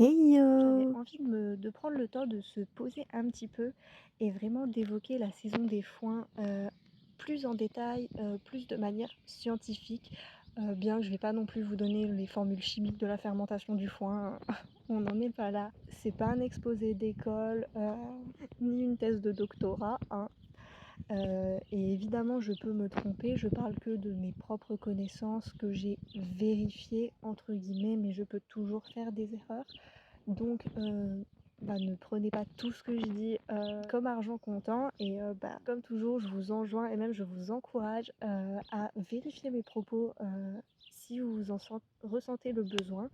Hey J'avais yo! envie de prendre le temps de se poser un petit peu et vraiment d'évoquer la saison des foins plus en détail, plus de manière scientifique. Bien que je vais pas non plus vous donner les formules chimiques de la fermentation du foin, on n'en est pas là. C'est pas un exposé d'école, ni une thèse de doctorat, hein. Et évidemment, je peux me tromper, je parle que de mes propres connaissances que j'ai «vérifiées» entre guillemets, mais je peux toujours faire des erreurs. Donc ne prenez pas tout ce que je dis, comme argent comptant et comme toujours, je vous enjoins et même je vous encourage, à vérifier mes propos, si vous en ressentez le besoin.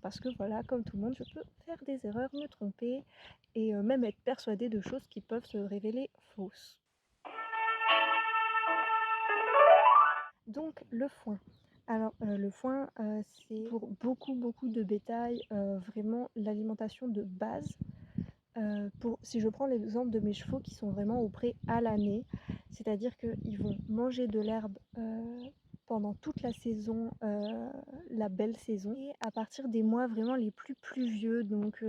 Parce que voilà, comme tout le monde, je peux faire des erreurs, me tromper et même être persuadée de choses qui peuvent se révéler fausses. Donc le foin. Alors, le foin, c'est pour beaucoup de bétail, vraiment l'alimentation de base. Si je prends l'exemple de mes chevaux qui sont vraiment au pré à l'année, c'est-à-dire qu'ils vont manger de l'herbe, pendant toute la saison, la belle saison et à partir des mois vraiment les plus pluvieux, donc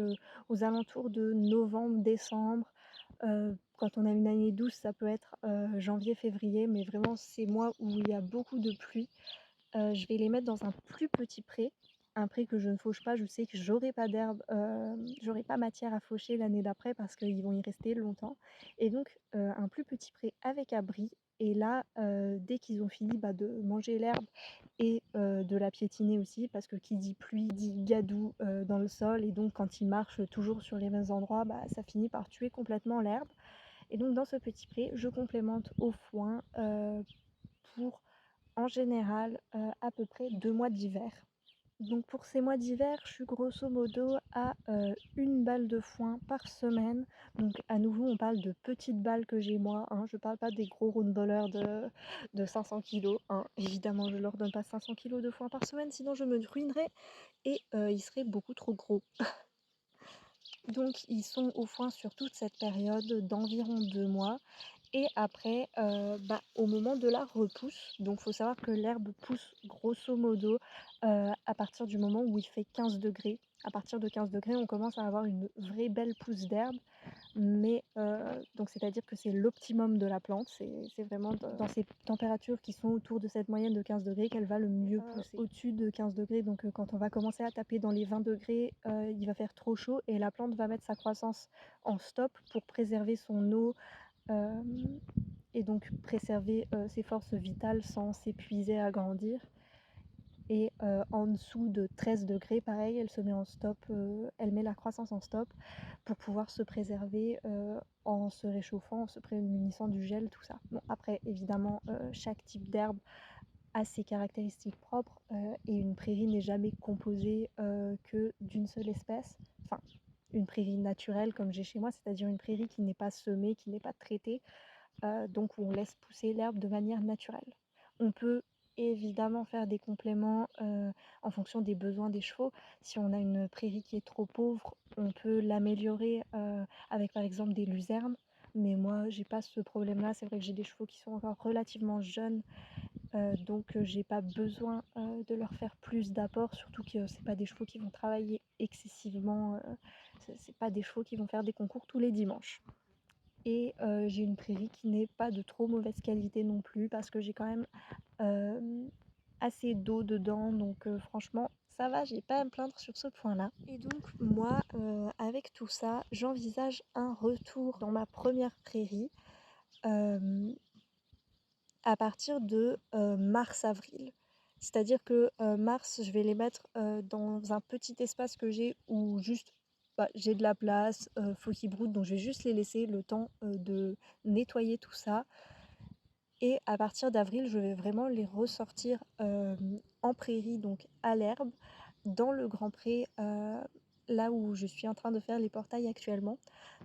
aux alentours de novembre-décembre, quand on a une année douce, ça peut être, janvier-février, mais vraiment ces mois où il y a beaucoup de pluie. Je vais les mettre dans un plus petit pré, un pré que je ne fauche pas. Je sais que j'aurai pas d'herbe, j'aurai pas matière à faucher l'année d'après parce qu'ils vont y rester longtemps et donc un plus petit pré avec abri et là, dès qu'ils ont fini, de manger l'herbe et de la piétiner aussi parce que qui dit pluie dit gadou, dans le sol et donc quand ils marchent toujours sur les mêmes endroits, ça finit par tuer complètement l'herbe et donc dans ce petit pré, je complémente au foin, pour en général, à peu près 2 mois d'hiver. Donc pour ces mois d'hiver, je suis grosso modo à, 1 balle de foin par semaine. Donc à nouveau, on parle de petites balles que j'ai moi, hein. Je parle pas des gros roundballers de 500 kilos, hein. Évidemment, je leur donne pas 500 kilos de foin par semaine, sinon je me ruinerais et ils seraient beaucoup trop gros. Donc ils sont au foin sur toute cette période d'environ 2 mois et après, au moment de la repousse, donc faut savoir que l'herbe pousse grosso modo, à partir du moment où il fait 15 degrés. À partir de 15 degrés, on commence à avoir une vraie belle pousse d'herbe, mais donc c'est-à-dire que c'est l'optimum de la plante. C'est vraiment dans ces températures qui sont autour de cette moyenne de 15 degrés qu'elle va le mieux pousser. Au-dessus de 15 degrés, donc quand on va commencer à taper dans les 20 degrés, il va faire trop chaud et la plante va mettre sa croissance en stop pour préserver son eau, Hem et donc préserver, ses forces vitales sans s'épuiser à grandir et en dessous de 13 degrés, pareil, elle se met en stop, elle met la croissance en stop pour pouvoir se préserver, en se réchauffant, en se prémunissant du gel, tout ça. Bon après évidemment, chaque type d'herbe a ses caractéristiques propres, et une prairie n'est jamais composée, que d'une seule espèce. Enfin, une prairie naturelle comme j'ai chez moi, c'est-à-dire une prairie qui n'est pas semée, qui n'est pas traitée, donc où on laisse pousser l'herbe de manière naturelle. On peut évidemment faire des compléments, en fonction des besoins des chevaux. Si on a une prairie qui est trop pauvre, on peut l'améliorer, avec par exemple des luzernes, mais moi j'ai pas ce problème-là. C'est vrai que j'ai des chevaux qui sont encore relativement jeunes, donc j'ai pas besoin, de leur faire plus d'apports, surtout que c'est pas des chevaux qui vont travailler excessivement, c'est pas des chevaux qui vont faire des concours tous les dimanches. Et j'ai une prairie qui n'est pas de trop mauvaise qualité non plus parce que j'ai quand même, hem, assez d'eau dedans donc franchement ça va, j'ai pas à me plaindre sur ce point-là. Et donc moi, avec tout ça, j'envisage un retour dans ma première prairie, hem, à partir de, mars-avril. C'est-à-dire que, mars, je vais les mettre, dans un petit espace que j'ai où juste, j'ai de la place, faut qu'ils broutent donc je vais juste les laisser le temps, de nettoyer tout ça et à partir d'avril, je vais vraiment les ressortir, en prairie, donc à l'herbe, dans le grand pré, là où je suis en train de faire les portails actuellement.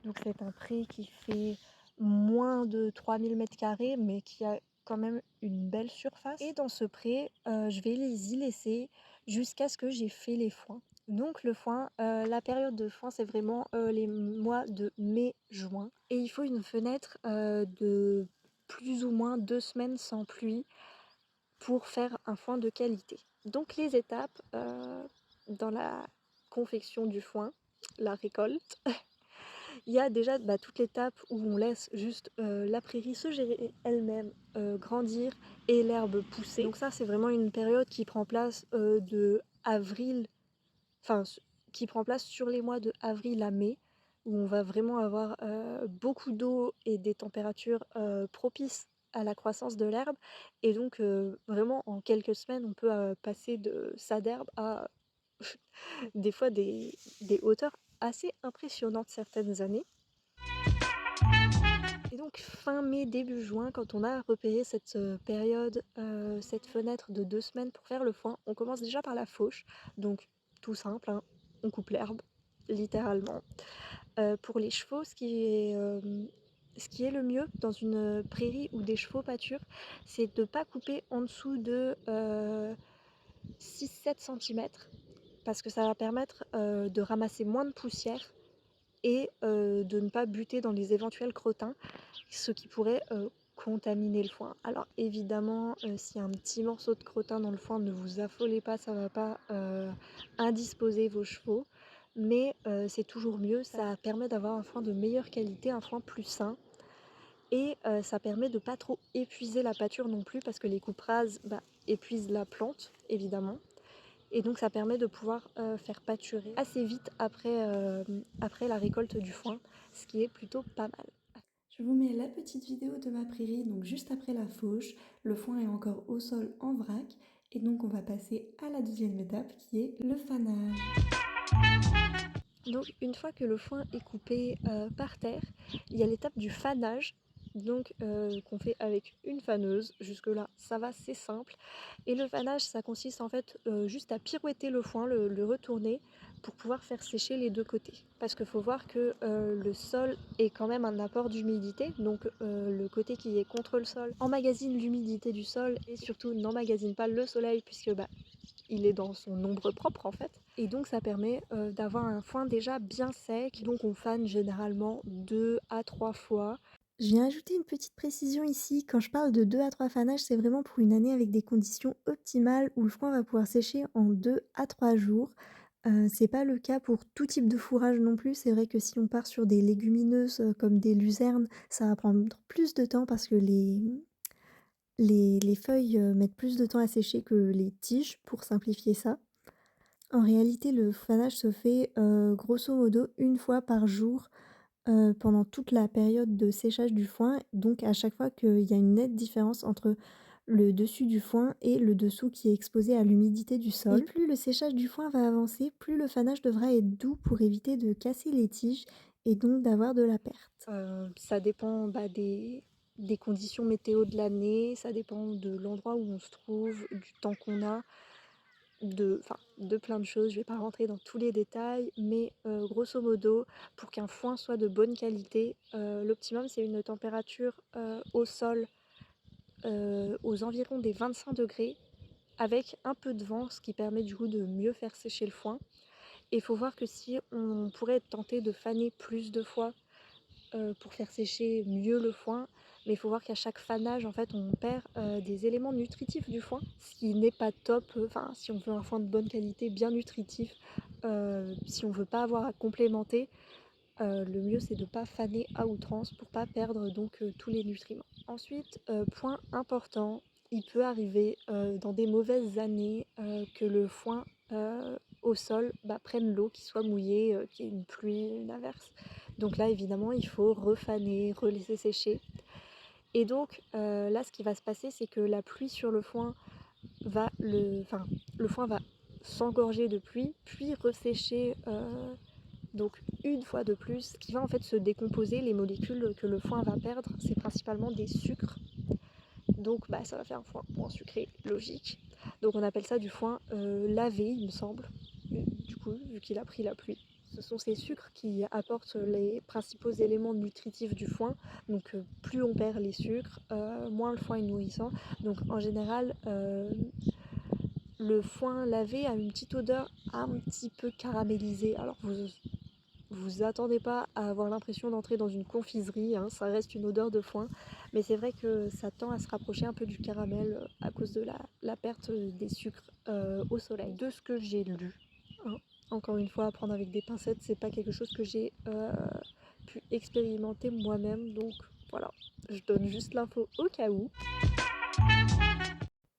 Donc c'est un pré qui fait moins de 3 000 m², mais qui a quand même une belle surface et dans ce pré, je vais les y laisser jusqu'à ce que j'ai fait les foins. Donc le foin, la période de foin, c'est vraiment, les mois de mai-juin et il faut une fenêtre, de plus ou moins 2 semaines sans pluie pour faire un foin de qualité. Donc les étapes, dans la confection du foin, la récolte, il y a déjà toute l'étape où on laisse juste la prairie se gérer elle-même, grandir et l'herbe pousser. Donc ça, c'est vraiment une période qui prend place de avril, enfin qui prend place sur les mois de avril à mai, où on va vraiment avoir beaucoup d'eau et des températures propices à la croissance de l'herbe. Et donc vraiment en quelques semaines, on peut passer de ça d'herbe à des fois des hauteurs assez impressionnantes certaines années. Et donc fin mai, début juin, quand on a repéré cette période, cette fenêtre de 2 semaines pour faire le foin, on commence déjà par la fauche. Donc tout simple, hein, on coupe l'herbe, littéralement. Pour les chevaux, ce qui est le mieux dans une prairie où des chevaux pâturent, c'est de ne pas couper en dessous de 6-7 cm, parce que ça va permettre de ramasser moins de poussière et de ne pas buter dans les éventuels crottins, ce qui pourrait contaminer le foin. Alors évidemment, s'il y a un petit morceau de crottin dans le foin, ne vous affolez pas, ça ne va pas indisposer vos chevaux, mais c'est toujours mieux, ça permet d'avoir un foin de meilleure qualité, un foin plus sain, et ça permet de ne pas trop épuiser la pâture non plus, parce que les coupes rases épuisent la plante, évidemment. Et donc ça permet de pouvoir faire pâturer assez vite après la récolte du foin, ce qui est plutôt pas mal. Je vous mets la petite vidéo de ma prairie, donc juste après la fauche. Le foin est encore au sol en vrac. Et donc on va passer à la deuxième étape qui est le fanage. Donc une fois que le foin est coupé par terre, il y a l'étape du fanage, donc qu'on fait avec une faneuse. Jusque là ça va, c'est simple. Et le fanage, ça consiste en fait juste à pirouetter le foin, le retourner pour pouvoir faire sécher les deux côtés. Parce qu'il faut voir que le sol est quand même un apport d'humidité, donc le côté qui est contre le sol emmagasine l'humidité du sol et surtout n'emmagasine pas le soleil, puisque il est dans son ombre propre en fait. Et donc ça permet d'avoir un foin déjà bien sec. Donc on fane généralement 2 à 3 fois. Je viens ajouter une petite précision ici. Quand je parle de 2 à 3 fanages, c'est vraiment pour une année avec des conditions optimales où le foin va pouvoir sécher en 2 à 3 jours. C'est pas le cas pour tout type de fourrage non plus. C'est vrai que si on part sur des légumineuses comme des luzernes, ça va prendre plus de temps parce que les feuilles mettent plus de temps à sécher que les tiges, pour simplifier ça. En réalité, le fanage se fait grosso modo une fois par jour pendant toute la période de séchage du foin. Donc à chaque fois qu'il y a une nette différence entre le dessus du foin et le dessous qui est exposé à l'humidité du sol. Et plus le séchage du foin va avancer, plus le fanage devra être doux pour éviter de casser les tiges et donc d'avoir de la perte. Ça dépend des conditions météo de l'année, ça dépend de l'endroit où on se trouve, du temps qu'on a, de plein de choses. Je vais pas rentrer dans tous les détails, mais grosso modo, pour qu'un foin soit de bonne qualité, l'optimum c'est une température au sol aux environs des 25 degrés, avec un peu de vent, ce qui permet du coup de mieux faire sécher le foin. Et il faut voir que si on pourrait tenter de faner plus de fois pour faire sécher mieux le foin, mais il faut voir qu'à chaque fanage en fait on perd des éléments nutritifs du foin, ce qui n'est pas top. Enfin, si on veut un foin de bonne qualité, bien nutritif, si on veut pas avoir à complémenter, le mieux c'est de ne pas faner à outrance pour pas perdre donc tous les nutriments. Ensuite, point important, il peut arriver dans des mauvaises années que le foin au sol prenne l'eau, qu'il soit mouillé, qu'il y ait une pluie, une averse. Donc là évidemment il faut refaner, relaisser sécher. Et donc là ce qui va se passer, c'est que la pluie sur le foin le foin va s'engorger de pluie, puis ressécher donc une fois de plus, ce qui va en fait se décomposer. Les molécules que le foin va perdre, c'est principalement des sucres. Donc ça va faire un foin moins sucré, logique. Donc on appelle ça du foin lavé, il me semble. Du coup, vu qu'il a pris la pluie. Ce sont ces sucres qui apportent les principaux éléments nutritifs du foin. Donc plus on perd les sucres, moins le foin est nourrissant. Donc en général, le foin lavé a une petite odeur un petit peu caramélisée. Alors vous attendez pas à avoir l'impression d'entrer dans une confiserie, hein, ça reste une odeur de foin, mais c'est vrai que ça tend à se rapprocher un peu du caramel à cause de la perte des sucres au soleil. De ce que j'ai lu, hein, Encore une fois, à prendre avec des pincettes, c'est pas quelque chose que j'ai pu expérimenter moi-même, donc voilà, je donne juste l'info au cas où.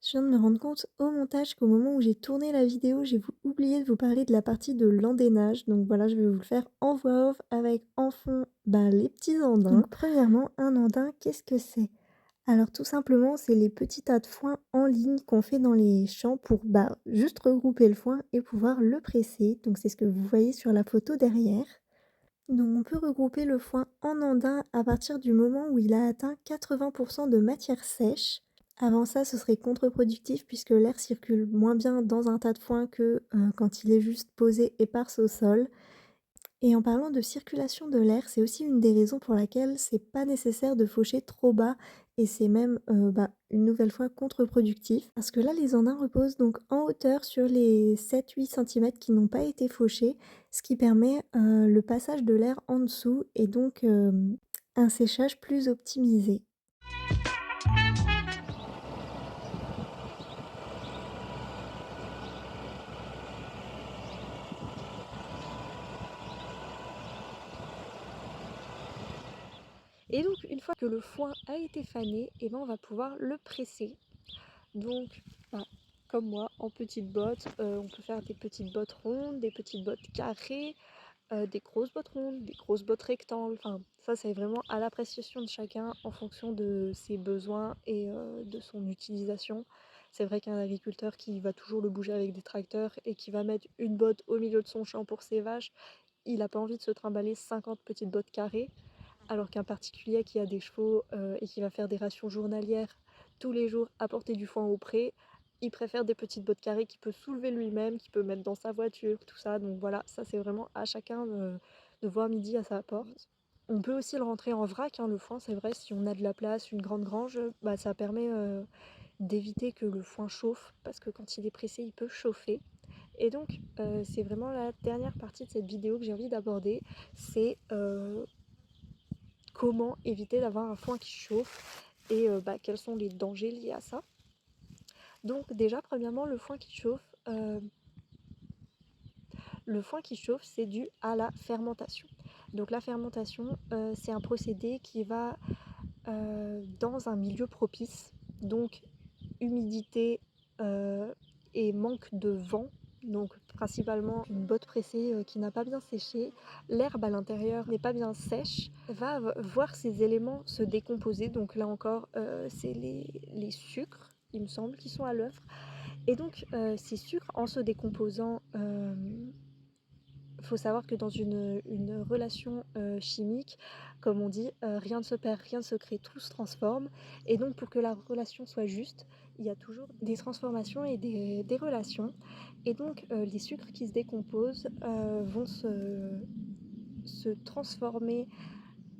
Je viens de me rendre compte au montage qu'au moment où j'ai tourné la vidéo, j'ai oublié de vous parler de la partie de l'andennage. Donc voilà, je vais vous le faire en voix off avec en fond les petits andins. Donc premièrement, un andin, qu'est-ce que c'est? Alors tout simplement, c'est les petits tas de foin en ligne qu'on fait dans les champs pour juste regrouper le foin et pouvoir le presser. Donc c'est ce que vous voyez sur la photo derrière. Donc on peut regrouper le foin en andin à partir du moment où il a atteint 80% de matière sèche. Avant ça, ce serait contre-productif puisque l'air circule moins bien dans un tas de foin que quand il est juste posé éparse au sol. Et en parlant de circulation de l'air, c'est aussi une des raisons pour laquelle c'est pas nécessaire de faucher trop bas et c'est même une nouvelle fois contre-productif. Parce que là, les andins reposent donc en hauteur sur les 7-8 cm qui n'ont pas été fauchés, ce qui permet le passage de l'air en dessous et donc un séchage plus optimisé. Et donc une fois que le foin a été fané, et ben on va pouvoir le presser. Donc bah, comme moi, en petites bottes, on peut faire des petites bottes rondes, des petites bottes carrées, des grosses bottes rondes, des grosses bottes rectangles, enfin ça c'est vraiment à l'appréciation de chacun en fonction de ses besoins et de son utilisation. C'est vrai qu'un agriculteur qui va toujours le bouger avec des tracteurs et qui va mettre une botte au milieu de son champ pour ses vaches, il n'a pas envie de se trimballer 50 petites bottes carrées, alors qu'un particulier qui a des chevaux et qui va faire des rations journalières tous les jours, apporter du foin au pré, il préfère des petites bottes carrées qu'il peut soulever lui-même, qu'il peut mettre dans sa voiture, tout ça. Donc voilà, ça c'est vraiment à chacun de voir midi à sa porte. On peut aussi le rentrer en vrac, hein, le foin, c'est vrai, si on a de la place, une grande grange, ça permet d'éviter que le foin chauffe, parce que quand il est pressé, il peut chauffer. Et donc, c'est vraiment la dernière partie de cette vidéo que j'ai envie d'aborder, c'est comment éviter d'avoir un foin qui chauffe et quels sont les dangers liés à ça. Donc déjà, premièrement, le foin qui chauffe, c'est dû à la fermentation. Donc la fermentation, c'est un procédé qui va dans un milieu propice, donc humidité et manque de vent, donc principalement une botte pressée qui n'a pas bien séché, l'herbe à l'intérieur n'est pas bien sèche, va voir ces éléments se décomposer. Donc là encore, c'est les sucres, il me semble, qui sont à l'œuvre. Et donc ces sucres, en se décomposant, faut savoir que dans une relation chimique, comme on dit, rien ne se perd, rien ne se crée, tout se transforme. Et donc pour que la relation soit juste, il y a toujours des transformations et des relations. Et donc les sucres qui se décomposent vont se transformer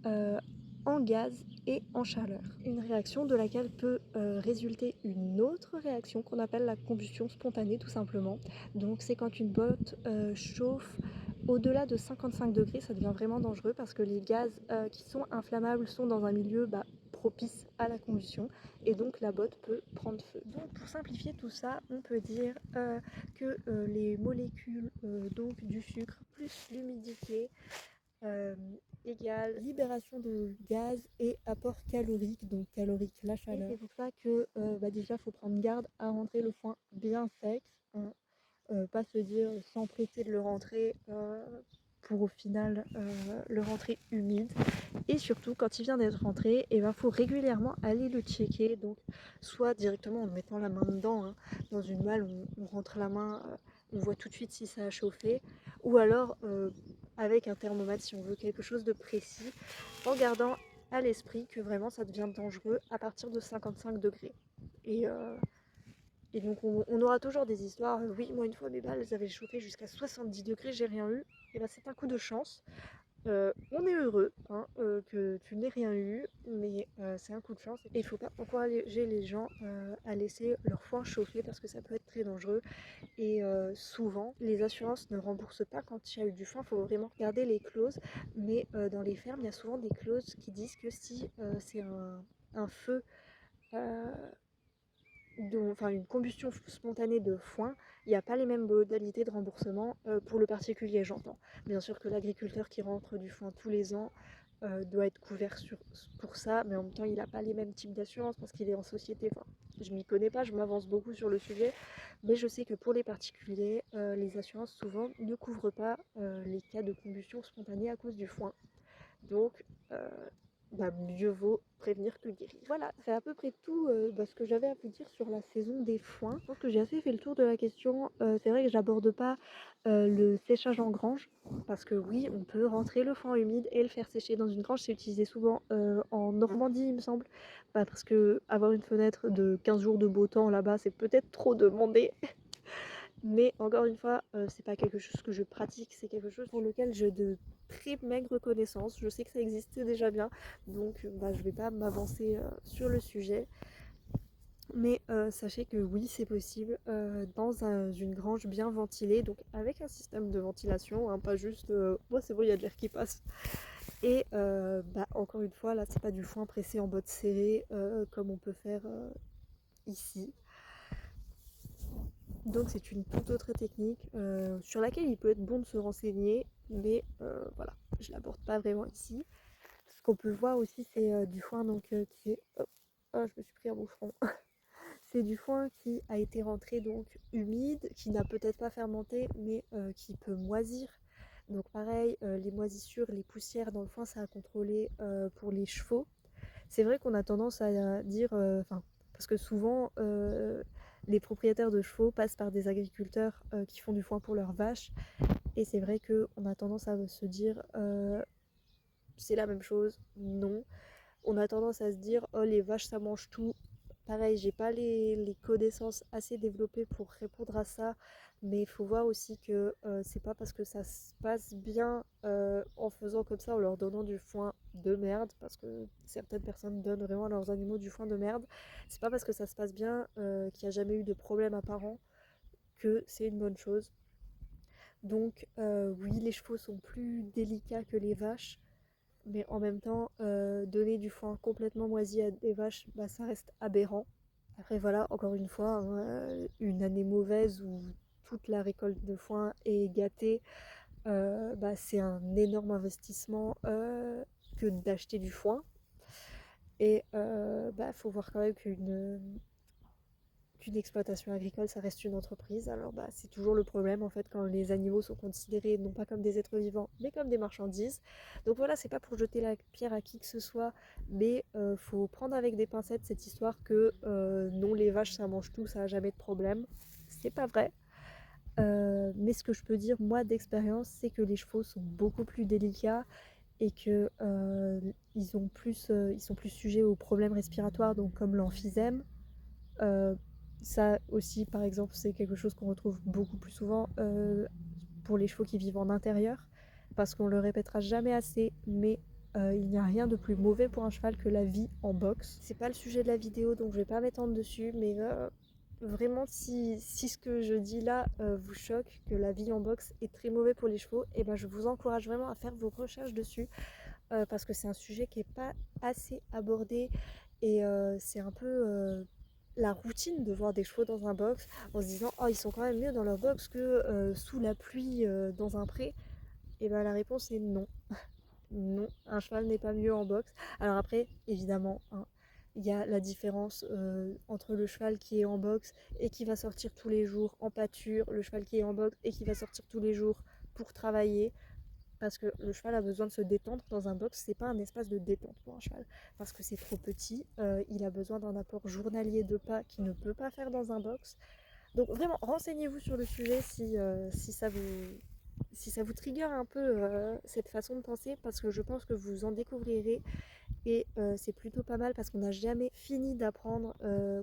euh, en gaz et en chaleur. Une réaction de laquelle peut résulter une autre réaction qu'on appelle la combustion spontanée tout simplement. Donc c'est quand une botte chauffe au-delà de 55 degrés, ça devient vraiment dangereux parce que les gaz qui sont inflammables sont dans un milieu propice à la combustion et donc la botte peut prendre feu. Donc pour simplifier tout ça, on peut dire que les molécules donc du sucre plus l'humidité euh, égale libération de gaz et apport calorique, donc calorique la chaleur. Et c'est pour ça que déjà il faut prendre garde à rentrer le foin bien sec, hein, pas se dire s'empresser de le rentrer pour au final le rentrer humide. Et surtout quand il vient d'être rentré, il faut régulièrement aller le checker, donc soit directement en mettant la main dedans, hein, dans une malle on rentre la main, on voit tout de suite si ça a chauffé, ou alors avec un thermomètre si on veut quelque chose de précis, en gardant à l'esprit que vraiment ça devient dangereux à partir de 55 degrés. Et donc on aura toujours des histoires, oui moi une fois mes balles elles avaient chauffé jusqu'à 70 degrés, j'ai rien eu, et c'est un coup de chance. On est heureux hein, que tu n'aies rien eu, mais c'est un coup de chance. Et il ne faut pas encourager les gens à laisser leur foin chauffer parce que ça peut être très dangereux. Et souvent, les assurances ne remboursent pas quand il y a eu du foin. Il faut vraiment regarder les clauses. Mais dans les fermes, il y a souvent des clauses qui disent que si c'est un feu enfin une combustion spontanée de foin, il n'y a pas les mêmes modalités de remboursement pour le particulier, j'entends. Bien sûr que l'agriculteur qui rentre du foin tous les ans doit être couvert pour ça, mais en même temps, il n'a pas les mêmes types d'assurance parce qu'il est en société. Enfin, je m'y connais pas, je m'avance beaucoup sur le sujet, mais je sais que pour les particuliers, les assurances souvent ne couvrent pas les cas de combustion spontanée à cause du foin. Donc, euh, mieux vaut prévenir que guérir. Voilà, c'est à peu près tout ce que j'avais à vous dire sur la saison des foins. Je pense que j'ai assez fait le tour de la question. C'est vrai que j'aborde pas le séchage en grange, parce que oui, on peut rentrer le foin humide et le faire sécher dans une grange. C'est utilisé souvent en Normandie, il me semble. Parce que avoir une fenêtre de 15 jours de beau temps là-bas, c'est peut-être trop demandé. Mais encore une fois, c'est pas quelque chose que je pratique, c'est quelque chose pour lequel j'ai de très maigres connaissances. Je sais que ça existait déjà bien, donc je vais pas m'avancer sur le sujet. Mais sachez que oui, c'est possible dans une grange bien ventilée, donc avec un système de ventilation, hein, pas juste oh, c'est bon, il y a de l'air qui passe. Et encore une fois, là, c'est pas du foin pressé en botte serrée comme on peut faire ici. Donc c'est une toute autre technique sur laquelle il peut être bon de se renseigner, mais voilà, je l'aborde pas vraiment ici. Ce qu'on peut voir aussi, c'est du foin donc, qui est... Oh, oh, je me suis pris un moucheron. C'est du foin qui a été rentré donc humide, qui n'a peut-être pas fermenté, mais qui peut moisir. Donc pareil, les moisissures, les poussières dans le foin, ça a contrôlé pour les chevaux. C'est vrai qu'on a tendance à dire, parce que souvent les propriétaires de chevaux passent par des agriculteurs qui font du foin pour leurs vaches, et c'est vrai qu'on a tendance à se dire c'est la même chose, non. On a tendance à se dire oh les vaches ça mange tout. Pareil, j'ai pas les connaissances assez développées pour répondre à ça, mais il faut voir aussi que c'est pas parce que ça se passe bien en faisant comme ça, en leur donnant du foin de merde, parce que certaines personnes donnent vraiment à leurs animaux du foin de merde, c'est pas parce que ça se passe bien qu'il n'y a jamais eu de problème apparent que c'est une bonne chose. Donc oui, les chevaux sont plus délicats que les vaches, mais en même temps, donner du foin complètement moisi à des vaches, ça reste aberrant. Après voilà, encore une fois, hein, une année mauvaise où toute la récolte de foin est gâtée, c'est un énorme investissement que d'acheter du foin. Et faut voir quand même qu'une exploitation agricole, ça reste une entreprise. Alors c'est toujours le problème en fait quand les animaux sont considérés non pas comme des êtres vivants, mais comme des marchandises. Donc voilà, c'est pas pour jeter la pierre à qui que ce soit, mais faut prendre avec des pincettes cette histoire que non, les vaches ça mange tout, ça a jamais de problème. C'est pas vrai. Mais ce que je peux dire moi d'expérience, c'est que les chevaux sont beaucoup plus délicats et que ils sont plus sujets aux problèmes respiratoires, donc comme l'emphysème. Euh, Ça aussi, par exemple, c'est quelque chose qu'on retrouve beaucoup plus souvent pour les chevaux qui vivent en intérieur, parce qu'on le répétera jamais assez, mais il n'y a rien de plus mauvais pour un cheval que la vie en boxe. C'est pas le sujet de la vidéo, donc je vais pas m'étendre dessus, mais vraiment, si ce que je dis là vous choque, que la vie en boxe est très mauvais pour les chevaux, et je vous encourage vraiment à faire vos recherches dessus, parce que c'est un sujet qui est pas assez abordé, et c'est un peu la routine de voir des chevaux dans un box en se disant oh ils sont quand même mieux dans leur box que sous la pluie dans un pré. Et la réponse est non. Non, un cheval n'est pas mieux en box. Alors après, évidemment, hein, il y a la différence entre le cheval qui est en box et qui va sortir tous les jours en pâture, le cheval qui est en box et qui va sortir tous les jours pour travailler. Parce que le cheval a besoin de se détendre dans un box, c'est pas un espace de détente pour un cheval. Parce que c'est trop petit, il a besoin d'un apport journalier de pas qu'il ne peut pas faire dans un box. Donc vraiment, renseignez-vous sur le sujet si ça vous trigger un peu cette façon de penser, parce que je pense que vous en découvrirez, et c'est plutôt pas mal parce qu'on n'a jamais fini d'apprendre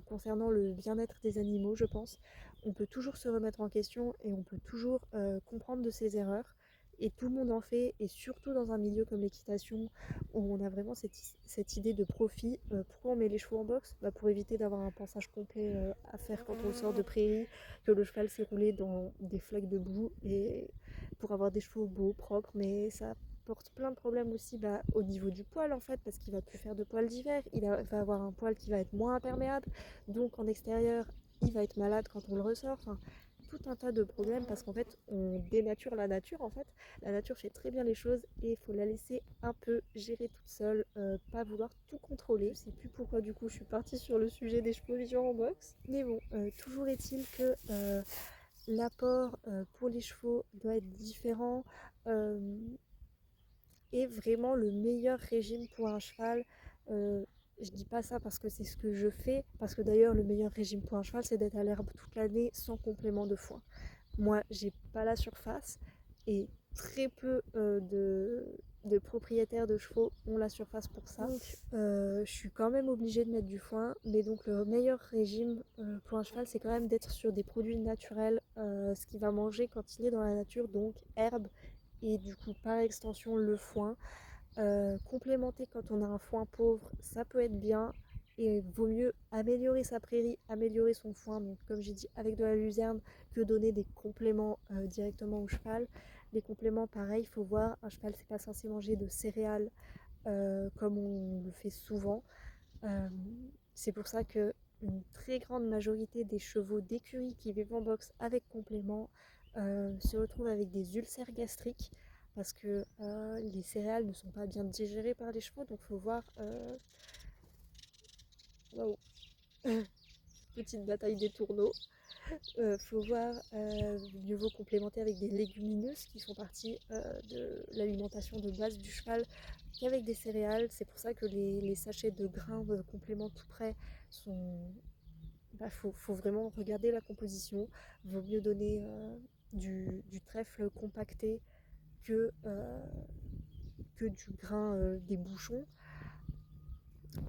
concernant le bien-être des animaux, je pense. On peut toujours se remettre en question et on peut toujours comprendre de ses erreurs. Et tout le monde en fait, et surtout dans un milieu comme l'équitation, où on a vraiment cette idée de profit. Pourquoi on met les chevaux en boxe? Pour éviter d'avoir un pansage complet à faire quand on sort de prairie, que le cheval s'est roulé dans des flaques de boue, et pour avoir des chevaux beaux, propres, mais ça apporte plein de problèmes aussi au niveau du poil en fait, parce qu'il va plus faire de poils d'hiver, va avoir un poil qui va être moins imperméable, donc en extérieur il va être malade quand on le ressort, enfin tout un tas de problèmes parce qu'en fait on dénature la nature en fait. La nature fait très bien les choses et il faut la laisser un peu gérer toute seule, pas vouloir tout contrôler. Je sais plus pourquoi du coup je suis partie sur le sujet des chevaux vivants en box, mais bon, toujours est-il que l'apport pour les chevaux doit être différent. euh, est vraiment le meilleur régime pour un cheval. Je dis pas ça parce que c'est ce que je fais, parce que d'ailleurs le meilleur régime pour un cheval c'est d'être à l'herbe toute l'année sans complément de foin. Moi j'ai pas la surface et très peu de propriétaires de chevaux ont la surface pour ça. Donc je suis quand même obligée de mettre du foin, mais donc le meilleur régime pour un cheval c'est quand même d'être sur des produits naturels, ce qu'il va manger quand il est dans la nature, donc herbe et du coup par extension le foin. Complémenter quand on a un foin pauvre, ça peut être bien et vaut mieux améliorer sa prairie, améliorer son foin, donc comme j'ai dit avec de la luzerne, que donner des compléments directement au cheval. Les compléments, pareil, il faut voir, un cheval c'est pas censé manger de céréales comme on le fait souvent. Euh, c'est pour ça que une très grande majorité des chevaux d'écurie qui vivent en boxe avec complément se retrouvent avec des ulcères gastriques parce que les céréales ne sont pas bien digérées par les chevaux, donc il faut voir waouh, petite bataille des tourneaux. Faut voir, mieux vaut complémenter avec des légumineuses qui font partie de l'alimentation de base du cheval qu'avec des céréales. C'est pour ça que les sachets de grains de compléments tout prêts sont... faut vraiment regarder la composition. Vaut mieux donner du trèfle compacté que, que du grain des bouchons.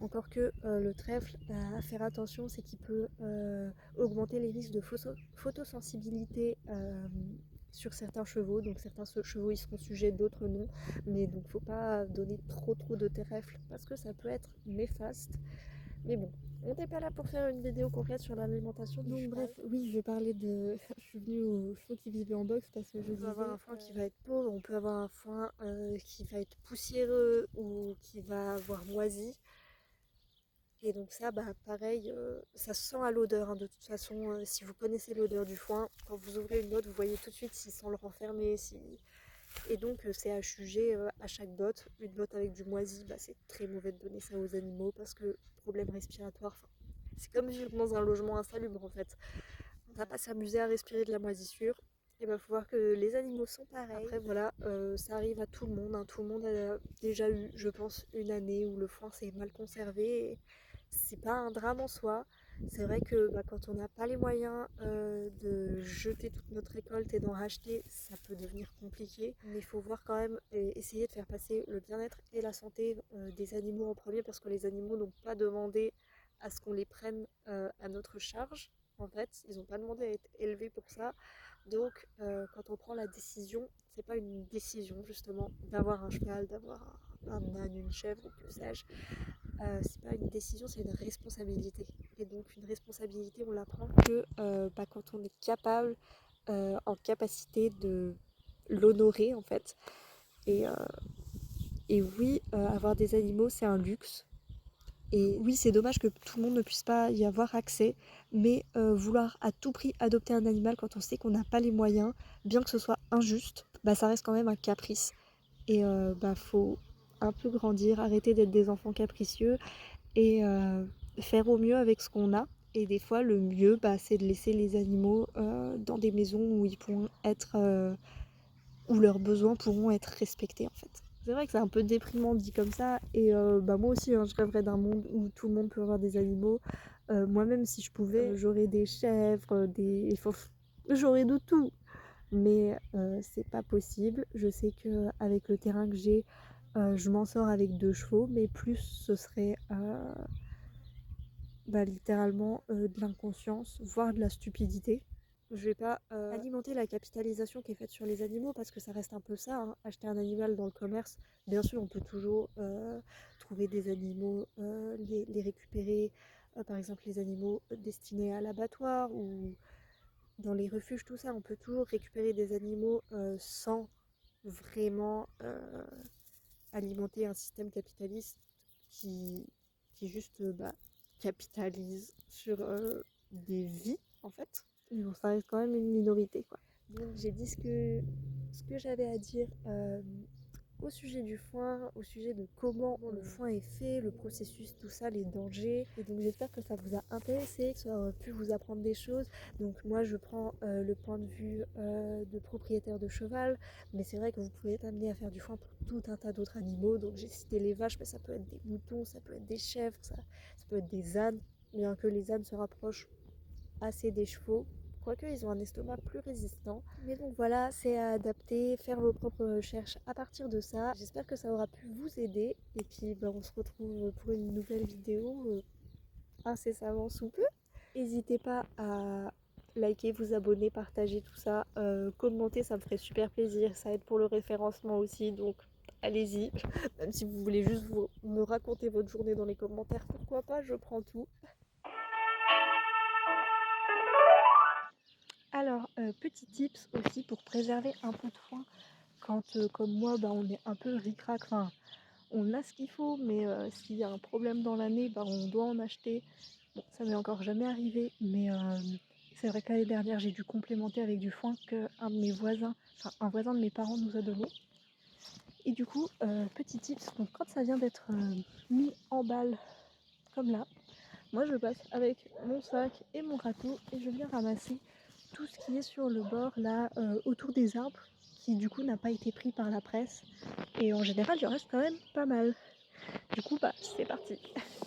Encore que le trèfle, à faire attention, c'est qu'il peut augmenter les risques de photosensibilité sur certains chevaux. Donc certains chevaux ils seront sujets, d'autres non. Mais donc faut pas donner trop de trèfle parce que ça peut être néfaste. Mais bon, on n'est pas là pour faire une vidéo complète sur l'alimentation du cheval. Bref, oui, je parlais de... je suis venue aux chevaux qui vivaient en boxe parce que je disais... On peut avoir un foin qui va être pauvre, on peut avoir un foin qui va être poussiéreux ou qui va avoir moisi. Et donc ça, pareil, ça se sent à l'odeur, hein, de toute façon. Si vous connaissez l'odeur du foin, quand vous ouvrez une botte, vous voyez tout de suite s'il sent le renfermer. Et donc c'est à juger à chaque botte. Une botte avec du moisi, c'est très mauvais de donner ça aux animaux parce que problème respiratoire. C'est comme vivre dans un logement insalubre en fait. On va pas s'amuser à respirer de la moisissure. Et faut voir que les animaux sont pareils. Après voilà, ça arrive à tout le monde, hein. Tout le monde a déjà eu, je pense, une année où le foin s'est mal conservé. Et c'est pas un drame en soi. C'est vrai que quand on n'a pas les moyens de jeter toute notre récolte et d'en racheter, ça peut devenir compliqué. Mais il faut voir quand même et essayer de faire passer le bien-être et la santé des animaux en premier parce que les animaux n'ont pas demandé à ce qu'on les prenne à notre charge. En fait, ils n'ont pas demandé à être élevés pour ça. Donc, quand on prend la décision, c'est pas une décision justement d'avoir un cheval, d'avoir un âne, une chèvre ou que sais-je. C'est pas une décision, c'est une responsabilité. Et donc, une responsabilité, on la prend que quand on est capable, en capacité de l'honorer en fait. Et, euh, et oui, avoir des animaux, c'est un luxe. Et oui, c'est dommage que tout le monde ne puisse pas y avoir accès, mais vouloir à tout prix adopter un animal quand on sait qu'on n'a pas les moyens, bien que ce soit injuste, ça reste quand même un caprice. Et faut un peu grandir, arrêter d'être des enfants capricieux et faire au mieux avec ce qu'on a. Et des fois, le mieux, c'est de laisser les animaux dans des maisons où ils pourront être, où leurs besoins pourront être respectés en fait. C'est vrai que c'est un peu déprimant dit comme ça, et moi aussi hein, je rêverais d'un monde où tout le monde peut avoir des animaux. Moi-même si je pouvais, j'aurais des chèvres, j'aurais de tout. Mais c'est pas possible. Je sais que avec le terrain que j'ai, je m'en sors avec 2 chevaux, mais plus ce serait littéralement de l'inconscience, voire de la stupidité. Je vais pas alimenter la capitalisation qui est faite sur les animaux parce que ça reste un peu ça, hein. Acheter un animal dans le commerce, bien sûr on peut toujours trouver des animaux, les récupérer, par exemple les animaux destinés à l'abattoir ou dans les refuges, tout ça, on peut toujours récupérer des animaux sans vraiment alimenter un système capitaliste qui, qui juste capitalise sur des vies en fait. Mais bon, ça reste quand même une minorité quoi. Donc j'ai dit ce que j'avais à dire au sujet du foin, au sujet de comment le foin est fait, le processus, tout ça, les dangers. Et donc j'espère que ça vous a intéressé, que ça aurait pu vous apprendre des choses. Donc moi je prends le point de vue de propriétaire de cheval, mais c'est vrai que vous pouvez être amené à faire du foin pour tout un tas d'autres animaux. Donc j'ai cité les vaches, mais ça peut être des moutons, ça peut être des chèvres, ça peut être des ânes, bien que les ânes se rapprochent assez des chevaux. Quoique ils ont un estomac plus résistant. Mais donc voilà, c'est à adapter, faire vos propres recherches à partir de ça. J'espère que ça aura pu vous aider. Et puis on se retrouve pour une nouvelle vidéo incessamment sous peu. N'hésitez pas à liker, vous abonner, partager tout ça, commenter, ça me ferait super plaisir. Ça aide pour le référencement aussi, donc allez-y. Même si vous voulez juste me raconter votre journée dans les commentaires, pourquoi pas, je prends tout. Alors, petit tips aussi pour préserver un peu de foin quand, comme moi, on est un peu ric-rac, enfin, on a ce qu'il faut, mais s'il y a un problème dans l'année, on doit en acheter. Bon, ça m'est encore jamais arrivé, mais c'est vrai que l'année dernière, j'ai dû complémenter avec du foin qu'un de mes voisins, enfin un voisin de mes parents nous a donné. Et du coup, petit tips, donc quand ça vient d'être mis en balle comme là, moi je passe avec mon sac et mon râteau et je viens ramasser tout ce qui est sur le bord là autour des arbres qui du coup n'a pas été pris par la presse et en général il reste quand même pas mal. Du coup c'est parti.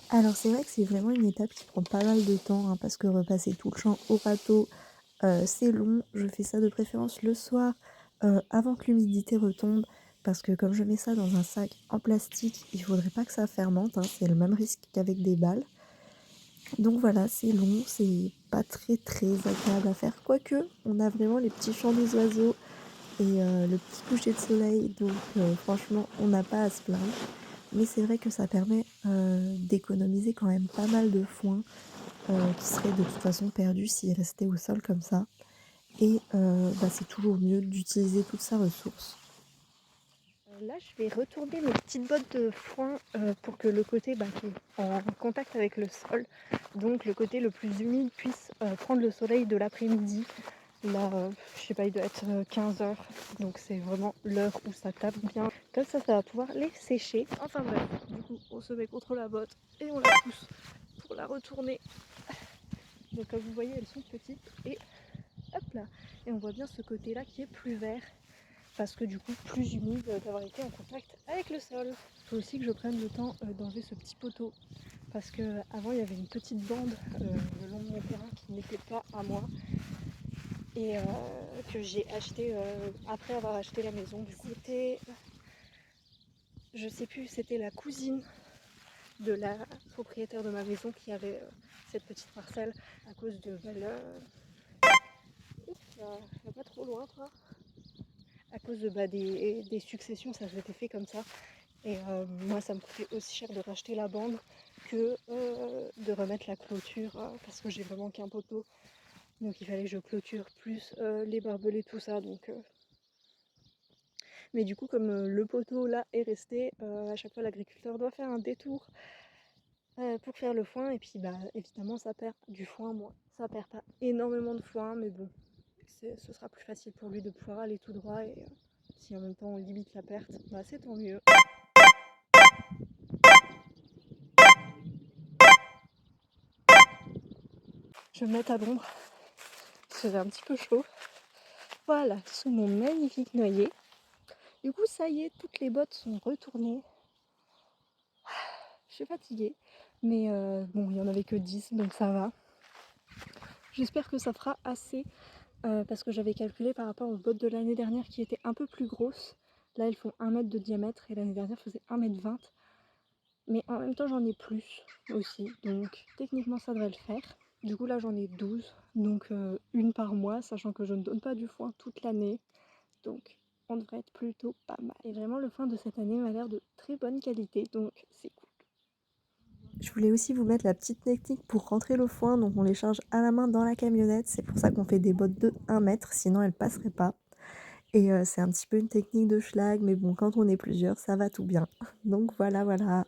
Alors c'est vrai que c'est vraiment une étape qui prend pas mal de temps, hein, parce que repasser tout le champ au râteau, c'est long. Je fais ça de préférence le soir, avant que l'humidité retombe, parce que comme je mets ça dans un sac en plastique, il faudrait pas que ça fermente, hein, c'est le même risque qu'avec des balles. Donc voilà, c'est long, c'est pas très très agréable à faire, quoique on a vraiment les petits chants des oiseaux et le petit coucher de soleil, donc franchement on n'a pas à se plaindre. Mais c'est vrai que ça permet d'économiser quand même pas mal de foin qui serait de toute façon perdu s'il restait au sol comme ça. Et c'est toujours mieux d'utiliser toute sa ressource. Là je vais retourner mes petites bottes de foin pour que le côté qui est en contact avec le sol, donc le côté le plus humide puisse prendre le soleil de l'après-midi. Là, je sais pas, il doit être 15h, donc c'est vraiment l'heure où ça tape bien. Comme ça va pouvoir les sécher. Enfin bref, du coup, on se met contre la botte et on la pousse pour la retourner. Donc comme vous voyez, elles sont petites et hop là. Et on voit bien ce côté-là qui est plus vert parce que du coup, plus humide d'avoir été en contact avec le sol. Il faut aussi que je prenne le temps d'enlever ce petit poteau parce que avant il y avait une petite bande le long de mon terrain qui n'était pas à moi. Et que j'ai acheté après avoir acheté la maison. Du coup, c'était, je sais plus, c'était la cousine de la propriétaire de ma maison qui avait cette petite parcelle à cause de pas trop loin toi. À cause de des successions, ça s'était fait comme ça. Et moi, ça me coûtait aussi cher de racheter la bande que de remettre la clôture parce que j'ai vraiment qu'un poteau. Donc il fallait que je clôture plus les barbelés, tout ça. Donc mais du coup, comme le poteau là est resté, à chaque fois l'agriculteur doit faire un détour pour faire le foin. Et puis évidemment ça perd du foin, moi. Ça perd pas énormément de foin, mais bon, ce sera plus facile pour lui de pouvoir aller tout droit. Et si en même temps on limite la perte, c'est tant mieux. Je vais me mettre à l'ombre, parce que j'ai un petit peu chaud. Voilà, sous mon magnifique noyer. Du coup, ça y est, toutes les bottes sont retournées. Je suis fatiguée, mais bon, il n'y en avait que 10, donc ça va. J'espère que ça fera assez, parce que j'avais calculé par rapport aux bottes de l'année dernière qui étaient un peu plus grosses. Là, elles font 1 mètre de diamètre et l'année dernière faisait 1,20 m. Mais en même temps, j'en ai plus aussi, donc techniquement, ça devrait le faire. Du coup, là, j'en ai 12, donc une par mois, sachant que je ne donne pas du foin toute l'année. Donc on devrait être plutôt pas mal. Et vraiment le foin de cette année m'a l'air de très bonne qualité, donc c'est cool. Je voulais aussi vous mettre la petite technique pour rentrer le foin, donc on les charge à la main dans la camionnette, c'est pour ça qu'on fait des bottes de 1 mètre, sinon elles passeraient pas. et c'est un petit peu une technique de schlag, mais bon, quand on est plusieurs, ça va tout bien. Donc voilà, voilà.